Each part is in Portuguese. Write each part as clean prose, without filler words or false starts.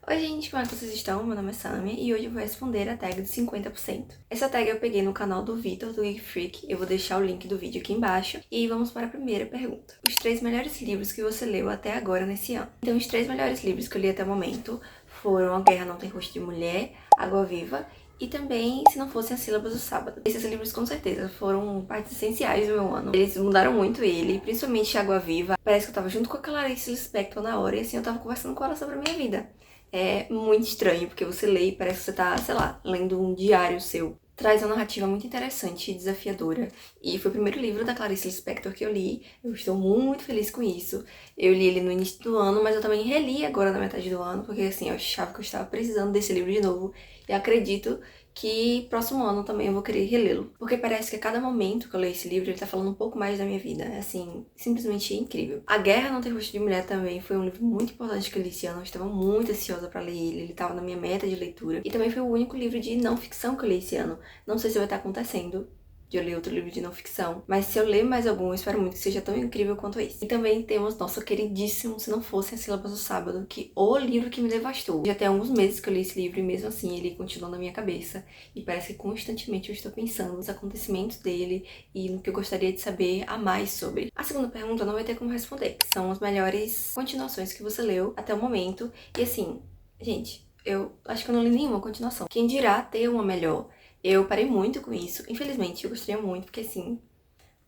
Oi gente, como é que vocês estão? Meu nome é Sammy e hoje eu vou responder a tag dos 50%. Essa tag eu peguei no canal do Vitor, do Geek Freak, eu vou deixar o link do vídeo aqui embaixo. E vamos para a primeira pergunta. Os 3 melhores livros que você leu até agora nesse ano. Então, os 3 melhores livros que eu li até o momento foram A Guerra Não Tem Rosto de Mulher, Água Viva e também Se Não Fossem as Sílabas do Sábado. Esses livros com certeza foram partes essenciais do meu ano. Eles mudaram muito ele, principalmente Água Viva. Parece que eu tava junto com a Clarice Lispector na hora e assim eu tava conversando com ela sobre a minha vida. É muito estranho, porque você lê e parece que você tá, sei lá, lendo um diário seu. Traz uma narrativa muito interessante e desafiadora. E foi o primeiro livro da Clarice Lispector que eu li. Eu estou muito feliz com isso. Eu li ele no início do ano, mas eu também reli agora na metade do ano, porque assim, eu achava que eu estava precisando desse livro de novo. E acredito que próximo ano também eu vou querer relê-lo. Porque parece que a cada momento que eu leio esse livro, ele tá falando um pouco mais da minha vida. É assim, simplesmente incrível. A Guerra Não Tem Rosto de Mulher também foi um livro muito importante que eu li esse ano. Eu estava muito ansiosa pra ler ele, ele tava na minha meta de leitura. E também foi o único livro de não ficção que eu li esse ano. Não sei se vai estar acontecendo de eu ler outro livro de não ficção, mas se eu ler mais algum, eu espero muito que seja tão incrível quanto esse. E também temos nosso queridíssimo Se Não Fossem as Sílabas do Sábado, que o livro que me devastou. Já tem alguns meses que eu li esse livro e mesmo assim ele continua na minha cabeça e parece que constantemente eu estou pensando nos acontecimentos dele e no que eu gostaria de saber a mais sobre. A segunda pergunta não vai ter como responder, que são as melhores continuações que você leu até o momento. E assim, gente, eu acho que eu não li nenhuma continuação. Quem dirá ter uma melhor? Eu parei muito com isso. Infelizmente, eu gostaria muito, porque assim,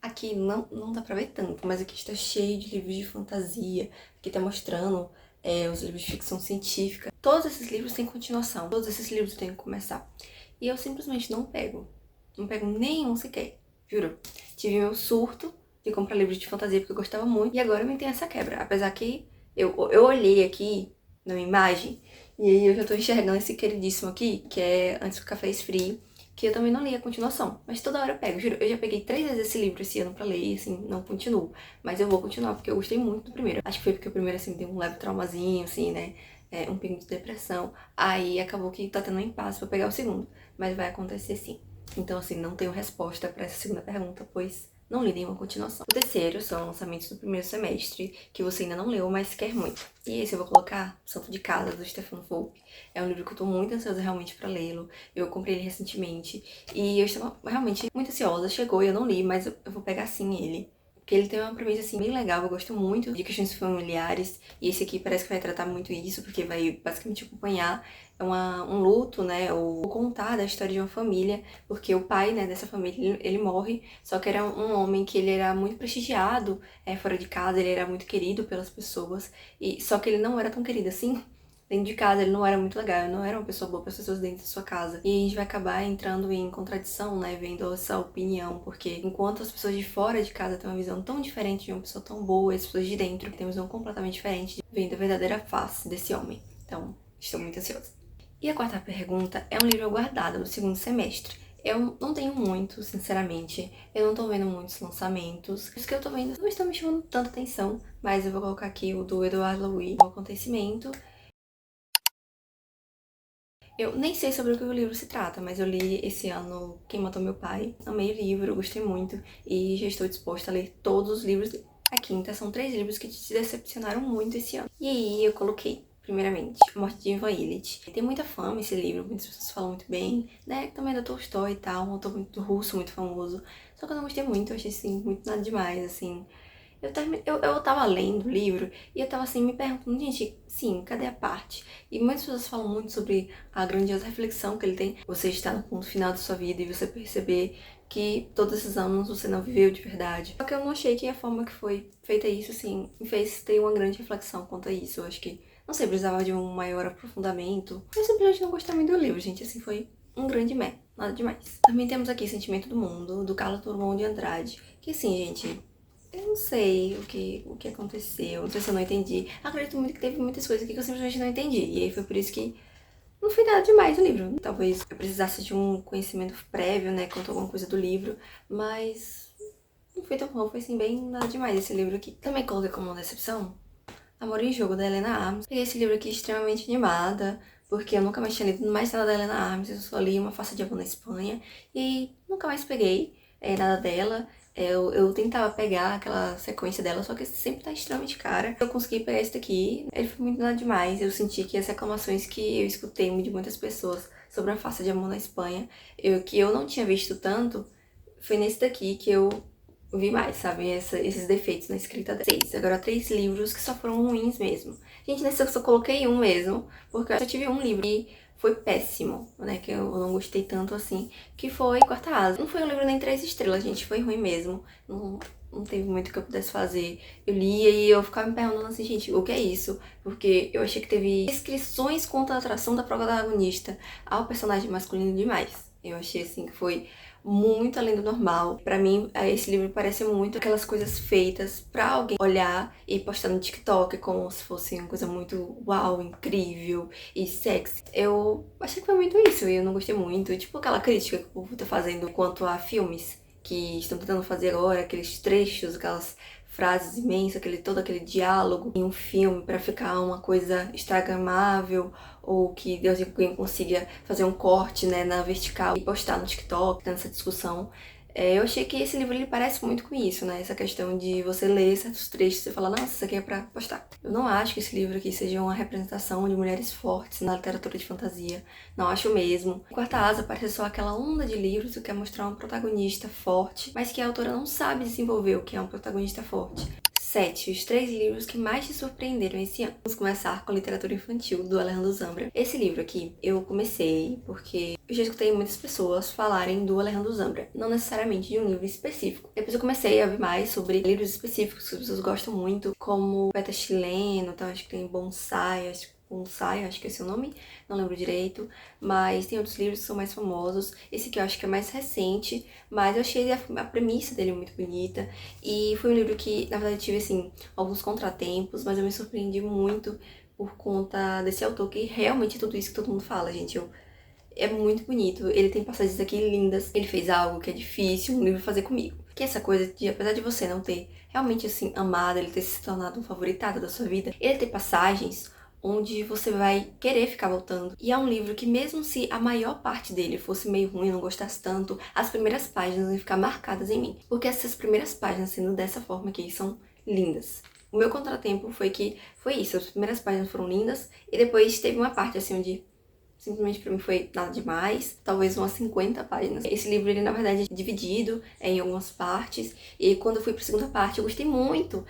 aqui não dá pra ver tanto, mas aqui está cheio de livros de fantasia, que tá mostrando os livros de ficção científica. Todos esses livros têm continuação, todos esses livros têm que começar. E eu simplesmente não pego. Não pego nenhum sequer, juro. Tive meu surto de comprar livros de fantasia porque eu gostava muito, e agora eu me tenho essa quebra. Apesar que eu olhei aqui na minha imagem, e aí eu já tô enxergando esse queridíssimo aqui, que é Antes que o Café Esfrie, que eu também não li a continuação, mas toda hora eu pego, juro. Eu já peguei 3 vezes esse livro esse ano pra ler e, assim, não continuo. Mas eu vou continuar, porque eu gostei muito do primeiro. Acho que foi porque o primeiro, assim, deu um leve traumazinho, assim, né? Um pingo de depressão. Aí acabou que tá tendo um impasse pra pegar o segundo. Mas vai acontecer sim. Então, assim, não tenho resposta pra essa segunda pergunta, pois não li nenhuma continuação. O terceiro são lançamentos do primeiro semestre, que você ainda não leu, mas quer muito. E esse eu vou colocar Santo de Casa, do Stefan Volpe. É um livro que eu tô muito ansiosa realmente pra lê-lo. Eu comprei ele recentemente e eu estava realmente muito ansiosa. Chegou e eu não li, mas eu vou pegar sim ele. Porque ele tem uma premissa assim bem legal, eu gosto muito de questões familiares. E esse aqui parece que vai tratar muito isso, porque vai basicamente acompanhar um luto, né? Ou contar da história de uma família, porque o pai, né, dessa família, ele morre, só que era um homem que ele era muito prestigiado fora de casa, ele era muito querido pelas pessoas, e só que ele não era tão querido assim. Dentro de casa ele não era muito legal, ele não era uma pessoa boa para as pessoas dentro da sua casa. E a gente vai acabar entrando em contradição, né, vendo essa opinião, porque enquanto as pessoas de fora de casa têm uma visão tão diferente de uma pessoa tão boa, as pessoas de dentro têm uma visão completamente diferente, vendo a verdadeira face desse homem. Então, estou muito ansiosa. E a quarta pergunta é um livro guardado do segundo semestre. Eu não tenho muito, sinceramente. Eu não tô vendo muitos lançamentos. Os que eu tô vendo não estão me chamando tanta atenção, mas eu vou colocar aqui o do Edouard Louis, O Acontecimento. Eu nem sei sobre o que o livro se trata, mas eu li esse ano Quem Matou Meu Pai. Amei o livro, gostei muito e já estou disposta a ler todos os livros dele. A quinta são 3 livros que te decepcionaram muito esse ano. E aí eu coloquei, primeiramente, A Morte de Ivan Ilitch. Tem muita fama esse livro, muitas pessoas falam muito bem, né? Também é da Tolstói e tal, um autor muito russo, muito famoso. Só que eu não gostei muito, eu achei assim, muito nada demais, assim. Eu tava lendo o livro e eu tava assim me perguntando, gente, sim, cadê a parte? E muitas pessoas falam muito sobre a grandiosa reflexão que ele tem. Você está no ponto final da sua vida e você perceber que todos esses anos você não viveu de verdade. Só que eu não achei que a forma que foi feita isso, assim, me fez ter uma grande reflexão quanto a isso. Eu acho que, não sei, precisava de um maior aprofundamento. Eu simplesmente não gostei muito do livro, gente, assim, foi um grande meh, nada demais. Também temos aqui Sentimento do Mundo, do Carlos Drummond de Andrade, que assim, gente, eu não sei o que aconteceu, não sei se eu não entendi. Acredito muito que teve muitas coisas aqui que eu simplesmente não entendi. E aí foi por isso que não foi nada demais o livro. Talvez eu precisasse de um conhecimento prévio, né, quanto a alguma coisa do livro, mas não foi tão bom, foi assim bem nada demais esse livro aqui. Também coloquei como uma decepção Amor em Jogo, da Helena Arms. Peguei esse livro aqui extremamente animada, porque eu nunca mais tinha lido mais nada da Helena Arms, eu só li Uma Face de Amor na Espanha, e nunca mais peguei nada dela. Eu tentava pegar aquela sequência dela, só que sempre tá extremamente cara. Eu consegui pegar esse daqui, ele foi muito nada demais. Eu senti que as reclamações que eu escutei de muitas pessoas sobre a Falsa de Amor na Espanha, que eu não tinha visto tanto, foi nesse daqui que eu vi mais, sabe? Esses defeitos na escrita dela. 6. Agora 3 livros que só foram ruins mesmo. Gente, nesse eu só coloquei um mesmo, porque eu só tive um livro e foi péssimo, né? Que eu não gostei tanto assim, que foi Quarta Asa. Não foi um livro nem 3 estrelas, gente, foi ruim mesmo. Não teve muito que eu pudesse fazer. Eu lia e eu ficava me perguntando assim, gente, o que é isso? Porque eu achei que teve descrições contra a atração da protagonista ao personagem masculino demais. Eu achei assim que foi muito além do normal. Pra mim, esse livro parece muito aquelas coisas feitas pra alguém olhar e postar no TikTok como se fosse uma coisa muito uau, incrível e sexy. Eu achei que foi muito isso e eu não gostei muito. Tipo aquela crítica que o povo tá fazendo quanto a filmes que estão tentando fazer agora, aqueles trechos, aquelas frases imensas, todo aquele diálogo em um filme pra ficar uma coisa instagramável, ou que Deus alguém consiga fazer um corte, né, na vertical e postar no TikTok, nessa discussão. Eu achei que esse livro ele parece muito com isso, né? Essa questão de você ler certos trechos e falar, nossa, isso aqui é pra postar. Eu não acho que esse livro aqui seja uma representação de mulheres fortes na literatura de fantasia. Não acho mesmo. Quarta Asa parece só aquela onda de livros que quer mostrar uma protagonista forte, mas que a autora não sabe desenvolver o que é um protagonista forte. 7. Os 3 livros que mais te surpreenderam esse ano. Vamos começar com a literatura infantil, do Alejandro Zambra. Esse livro aqui, eu comecei porque eu já escutei muitas pessoas falarem do Alejandro Zambra, não necessariamente de um livro específico. Depois eu comecei a ver mais sobre livros específicos que as pessoas gostam muito, como Poeta Chileno, então acho que tem Bonsai, acho que é esse o nome, não lembro direito, mas tem outros livros que são mais famosos. Esse aqui eu acho que é mais recente, mas eu achei a premissa dele muito bonita, e foi um livro que, na verdade, tive, assim, alguns contratempos, mas eu me surpreendi muito por conta desse autor, que realmente é tudo isso que todo mundo fala, gente. É muito bonito, ele tem passagens aqui lindas, ele fez algo que é difícil um livro fazer comigo. Que é essa coisa de, apesar de você não ter realmente, assim, amado, ele ter se tornado um favoritado da sua vida, ele tem passagens onde você vai querer ficar voltando. E é um livro que, mesmo se a maior parte dele fosse meio ruim, eu não gostasse tanto, as primeiras páginas vão ficar marcadas em mim. Porque essas primeiras páginas, sendo dessa forma aqui, são lindas. O meu contratempo foi que foi isso, as primeiras páginas foram lindas, e depois teve uma parte assim onde simplesmente pra mim foi nada demais, talvez umas 50 páginas. Esse livro, ele na verdade é dividido em algumas partes, e quando eu fui pra segunda parte eu gostei muito,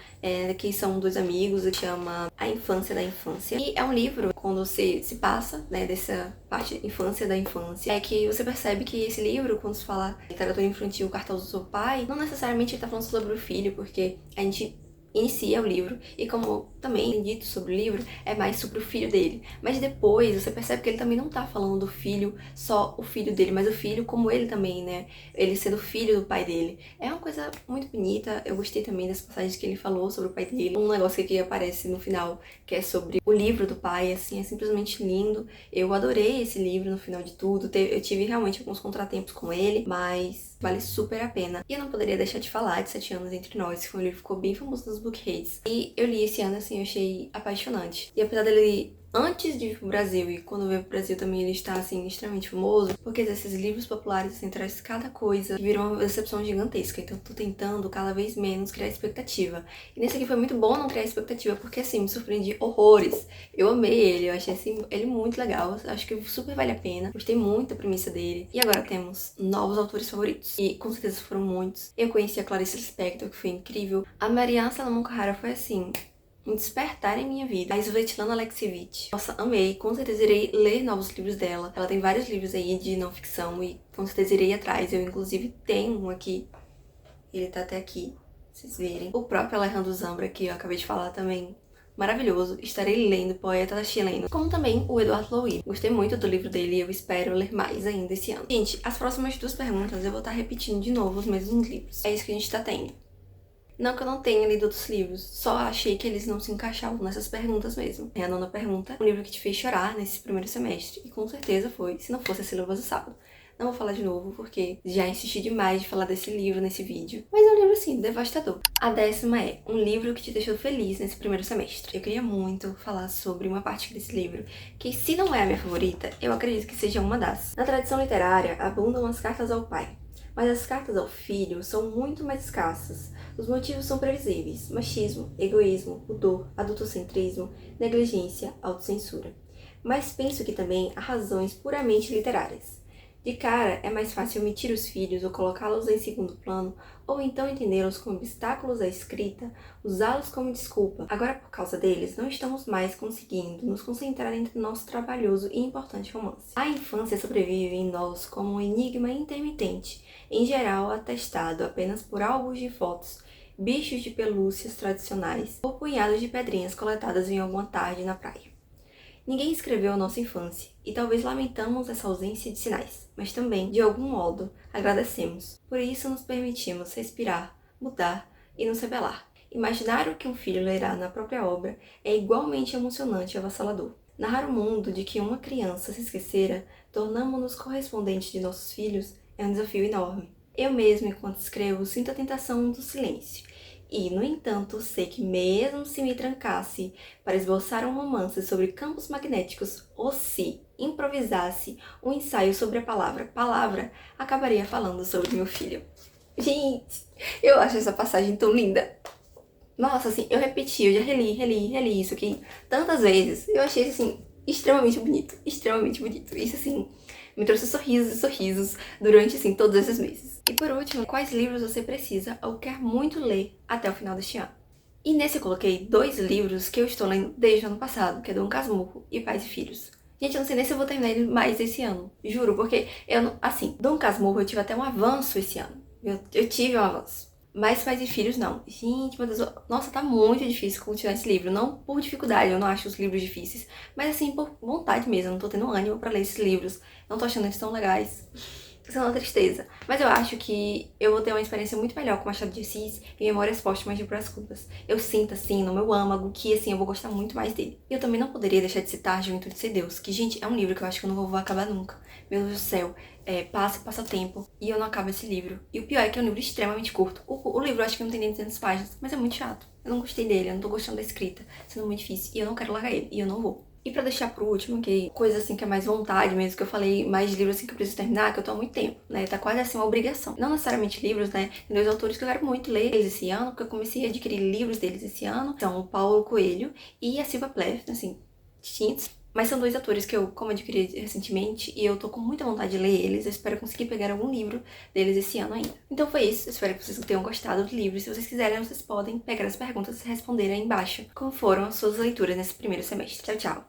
que são 2 amigos, que chama A Infância da Infância. E é um livro, quando você se passa, né, dessa parte infância da infância, é que você percebe que esse livro, quando se fala literatura infantil, Carta ao Seu Pai, não necessariamente ele tá falando sobre o filho, porque a gente inicia o livro, e como também dito sobre o livro, é mais sobre o filho dele. Mas depois você percebe que ele também não tá falando do filho, só o filho dele, mas o filho como ele também, né? Ele sendo filho do pai dele. É uma coisa muito bonita, eu gostei também das passagens que ele falou sobre o pai dele. Um negócio que aqui aparece no final, que é sobre o livro do pai, assim, é simplesmente lindo. Eu adorei esse livro no final de tudo, eu tive realmente alguns contratempos com ele, mas vale super a pena. E eu não poderia deixar de falar de 7 Anos Entre Nós, que foi um livro que ficou bem famoso nos Bookhates. E eu li esse ano, assim, eu achei apaixonante. E apesar dele, antes de vir pro Brasil, e quando veio pro Brasil também, ele está, assim, extremamente famoso, porque esses livros populares, assim, traz cada coisa que vira uma decepção gigantesca. Então eu tô tentando cada vez menos criar expectativa. E nesse aqui foi muito bom não criar expectativa, porque, assim, me surpreendi horrores. Eu amei ele, eu achei, assim, ele muito legal. Acho que super vale a pena. Gostei muito da premissa dele. E agora temos novos autores favoritos. E com certeza foram muitos. Eu conheci a Clarice Lispector, que foi incrível. A Mariana Salomão Carrara foi, assim, um despertar em minha vida. A Svetlana Alexievich. Nossa, amei. Com certeza irei ler novos livros dela. Ela tem vários livros aí de não ficção e com certeza irei atrás. Eu, inclusive, tenho um aqui. Ele tá até aqui, pra vocês verem. O próprio Alejandro Zambra, que eu acabei de falar também. Maravilhoso. Estarei lendo Poeta Chileno, como também o Eduardo Louis. Gostei muito do livro dele e eu espero ler mais ainda esse ano. Gente, as próximas 2 perguntas eu vou estar repetindo de novo os mesmos livros. É isso que a gente tá tendo. Não que eu não tenha lido outros livros, só achei que eles não se encaixavam nessas perguntas mesmo. É a 9ª pergunta, um livro que te fez chorar nesse primeiro semestre. E com certeza foi, se não fosse A Sílabas do Sábado. Não vou falar de novo, porque já insisti demais de falar desse livro nesse vídeo. Mas é um livro, assim, devastador. A 10ª é um livro que te deixou feliz nesse primeiro semestre. Eu queria muito falar sobre uma parte desse livro, que se não é a minha favorita, eu acredito que seja uma das. Na tradição literária, abundam as cartas ao pai. Mas as cartas ao filho são muito mais escassas. Os motivos são previsíveis: machismo, egoísmo, pudor, adultocentrismo, negligência, autocensura. Mas penso que também há razões puramente literárias. De cara, é mais fácil omitir os filhos ou colocá-los em segundo plano, ou então entendê-los como obstáculos à escrita, usá-los como desculpa. Agora, por causa deles, não estamos mais conseguindo nos concentrar em nosso trabalhoso e importante romance. A infância sobrevive em nós como um enigma intermitente, em geral atestado apenas por álbuns de fotos, bichos de pelúcias tradicionais ou punhados de pedrinhas coletadas em alguma tarde na praia. Ninguém escreveu a nossa infância, e talvez lamentamos essa ausência de sinais, mas também, de algum modo, agradecemos. Por isso nos permitimos respirar, mudar e nos rebelar. Imaginar o que um filho lerá na própria obra é igualmente emocionante e avassalador. Narrar o mundo de que uma criança se esquecera, tornamo-nos correspondentes de nossos filhos, é um desafio enorme. Eu mesmo, enquanto escrevo, sinto a tentação do silêncio. E, no entanto, sei que mesmo se me trancasse para esboçar um romance sobre campos magnéticos, ou se improvisasse um ensaio sobre a palavra, acabaria falando sobre meu filho. Gente, eu acho essa passagem tão linda. Nossa, assim, eu repeti, eu já reli isso aqui tantas vezes. Eu achei, assim, extremamente bonito, extremamente bonito. Isso, assim, me trouxe sorrisos e sorrisos durante, assim, todos esses meses. E por último, quais livros você precisa ou quer muito ler até o final deste ano? E nesse eu coloquei 2 livros que eu estou lendo desde o ano passado, que é Dom Casmurro e Pais e Filhos. Gente, eu não sei nem se eu vou terminar ele mais esse ano, juro, porque eu não... Assim, Dom Casmurro eu tive até um avanço esse ano. Eu tive um avanço. Mas Pais e Filhos, não. Gente, meu Deus, nossa, tá muito difícil continuar esse livro. Não por dificuldade, eu não acho os livros difíceis, mas assim, por vontade mesmo. Eu não tô tendo ânimo pra ler esses livros. Não tô achando eles tão legais. Isso é uma tristeza. Mas eu acho que eu vou ter uma experiência muito melhor com Machado de Assis e Memórias Póstumas de Brás Cubas. Eu sinto, assim, no meu âmago, que, assim, eu vou gostar muito mais dele. E eu também não poderia deixar de citar Juventude Sem Deus, que, gente, é um livro que eu acho que eu não vou acabar nunca. Meu Deus do céu. Passa tempo e eu não acabo esse livro. E o pior é que é um livro extremamente curto. O livro eu acho que não tem nem 200 páginas, mas é muito chato. Eu não gostei dele, eu não tô gostando da escrita, sendo muito difícil. E eu não quero largar ele, e eu não vou. E pra deixar pro último, que coisa assim que é mais vontade mesmo, que eu falei mais de livros assim que eu preciso terminar, que eu tô há muito tempo, né? Tá quase assim uma obrigação. Não necessariamente livros, né? Tem 2 autores que eu quero muito ler eles esse ano, porque eu comecei a adquirir livros deles esse ano. São o Paulo Coelho e a Silvia Plath, assim, distintos. Mas são 2 autores que eu, como adquiri recentemente, e eu tô com muita vontade de ler eles. Eu espero conseguir pegar algum livro deles esse ano ainda. Então foi isso. Eu espero que vocês tenham gostado do livro. Se vocês quiserem, vocês podem pegar as perguntas e responder aí embaixo como foram as suas leituras nesse primeiro semestre. Tchau, tchau!